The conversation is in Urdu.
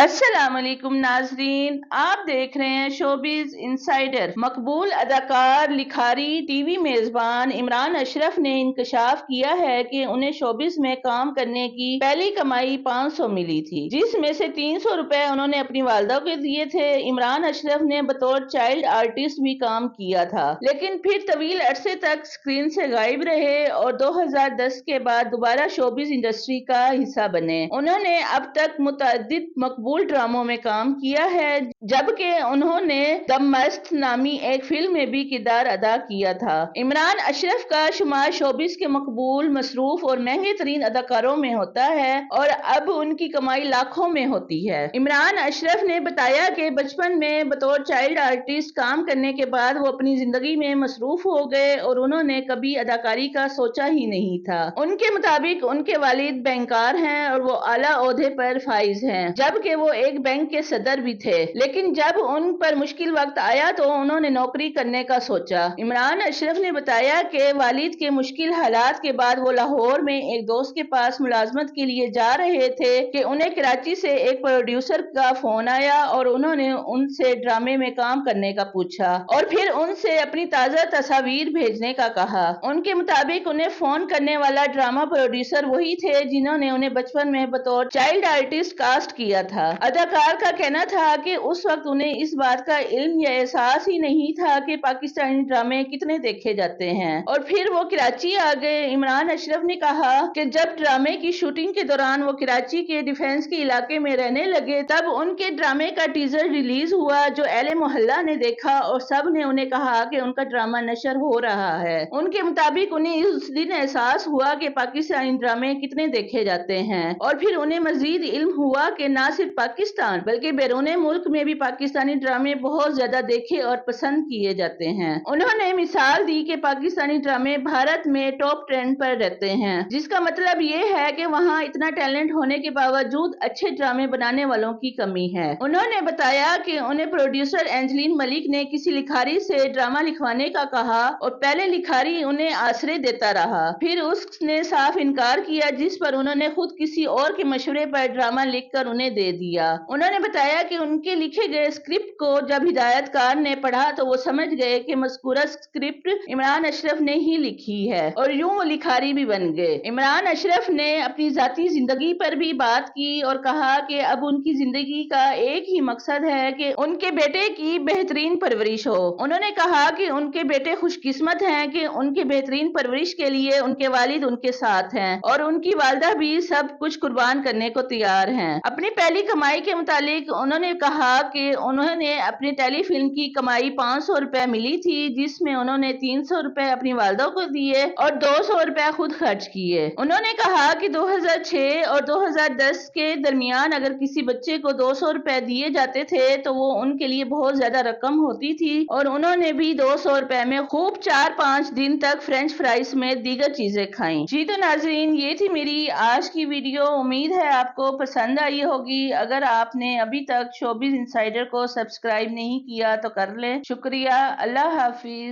السلام علیکم ناظرین، آپ دیکھ رہے ہیں شوبز انسائیڈر۔ مقبول اداکار، لکھاری، ٹی وی میزبان عمران اشرف نے انکشاف کیا ہے کہ انہیں شوبز میں کام کرنے کی پہلی کمائی 500 ملی تھی، جس میں سے 300 روپے انہوں نے اپنی والدہ کو دیے تھے۔ عمران اشرف نے بطور چائلڈ آرٹسٹ بھی کام کیا تھا، لیکن پھر طویل عرصے تک اسکرین سے غائب رہے اور 2010 کے بعد دوبارہ شوبز انڈسٹری کا حصہ بنے۔ انہوں نے اب تک متعدد مقبول ڈراموں میں کام کیا ہے، جبکہ انہوں نے دم مست نامی ایک فلم میں بھی کردار ادا کیا تھا۔ عمران اشرف کا شمار شوبز کے مقبول، مصروف اور مہنگے ترین اداکاروں میں ہوتا ہے اور اب ان کی کمائی لاکھوں میں ہوتی ہے۔ عمران اشرف نے بتایا کہ بچپن میں بطور چائلڈ آرٹسٹ کام کرنے کے بعد وہ اپنی زندگی میں مصروف ہو گئے اور انہوں نے کبھی اداکاری کا سوچا ہی نہیں تھا۔ ان کے مطابق ان کے والد بینکار ہیں اور وہ اعلیٰ عہدے پر فائز ہیں، جبکہ وہ ایک بینک کے صدر بھی تھے، لیکن جب ان پر مشکل وقت آیا تو انہوں نے نوکری کرنے کا سوچا۔ عمران اشرف نے بتایا کہ والد کے مشکل حالات کے بعد وہ لاہور میں ایک دوست کے پاس ملازمت کے لیے جا رہے تھے کہ انہیں کراچی سے ایک پروڈیوسر کا فون آیا اور انہوں نے ان سے ڈرامے میں کام کرنے کا پوچھا اور پھر ان سے اپنی تازہ تصاویر بھیجنے کا کہا۔ ان کے مطابق انہیں فون کرنے والا ڈرامہ پروڈیوسر وہی تھے جنہوں نے انہیں بچپن میں بطور چائلڈ آرٹسٹ کاسٹ کیا تھا۔ اداکار کا کہنا تھا کہ اس وقت انہیں اس بات کا علم یا احساس ہی نہیں تھا کہ پاکستانی ڈرامے کتنے دیکھے جاتے ہیں اور پھر وہ کراچی آ گئے۔ عمران اشرف نے کہا کہ جب ڈرامے کی شوٹنگ کے دوران وہ کراچی کے ڈیفنس کے علاقے میں رہنے لگے تب ان کے ڈرامے کا ٹیزر ریلیز ہوا جو اہل محلہ نے دیکھا اور سب نے انہیں کہا کہ ان کا ڈرامہ نشر ہو رہا ہے۔ ان کے مطابق انہیں اس دن احساس ہوا کہ پاکستانی ڈرامے کتنے دیکھے جاتے ہیں اور پھر انہیں مزید علم ہوا کہ نہ صرف پاکستان بلکہ بیرون ملک میں بھی پاکستانی ڈرامے بہت زیادہ دیکھے اور پسند کیے جاتے ہیں۔ انہوں نے مثال دی کہ پاکستانی ڈرامے بھارت میں ٹاپ ٹرینڈ پر رہتے ہیں، جس کا مطلب یہ ہے کہ وہاں اتنا ٹیلنٹ ہونے کے باوجود اچھے ڈرامے بنانے والوں کی کمی ہے۔ انہوں نے بتایا کہ انہیں پروڈیوسر اینجلین ملک نے کسی لکھاری سے ڈرامہ لکھوانے کا کہا اور پہلے لکھاری انہیں آسرے دیتا رہا، پھر اس نے صاف انکار کیا، جس پر انہوں نے خود کسی اور کے مشورے پر ڈرامہ لکھ کر انہیں دے دیا۔ انہوں نے بتایا کہ ان کے لکھے گئے اسکرپٹ کو جب ہدایت کار نے پڑھا تو وہ سمجھ گئے کہ مذکورہ اسکرپٹ عمران اشرف نے ہی لکھی ہے اور یوں وہ لکھاری بھی بن گئے۔ عمران اشرف نے اپنی ذاتی زندگی پر بھی بات کی اور کہا کہ اب ان کی زندگی کا ایک ہی مقصد ہے کہ ان کے بیٹے کی بہترین پرورش ہو۔ انہوں نے کہا کہ ان کے بیٹے خوش قسمت ہیں کہ ان کے بہترین پرورش کے لیے ان کے والد ان کے ساتھ ہیں اور ان کی والدہ بھی سب کچھ قربان کرنے کو تیار ہیں۔ اپنی پہلی کمائی کے متعلق انہوں نے کہا کہ انہوں نے اپنی ٹیلی فلم کی کمائی 500 روپے ملی تھی، جس میں انہوں نے 300 روپے اپنی والدہ کو دیے اور 200 روپے خود خرچ کیے۔ انہوں نے کہا کہ 2006 اور 2010 کے درمیان اگر کسی بچے کو 200 روپے دیے جاتے تھے تو وہ ان کے لیے بہت زیادہ رقم ہوتی تھی اور انہوں نے بھی 200 روپے میں خوب 4-5 دن تک فرینچ فرائز میں دیگر چیزیں کھائیں۔ جی تو ناظرین، یہ تھی میری آج کی ویڈیو، امید ہے آپ کو پسند آئی ہوگی۔ اگر آپ نے ابھی تک شوبز انسائیڈر کو سبسکرائب نہیں کیا تو کر لیں۔ شکریہ، اللہ حافظ۔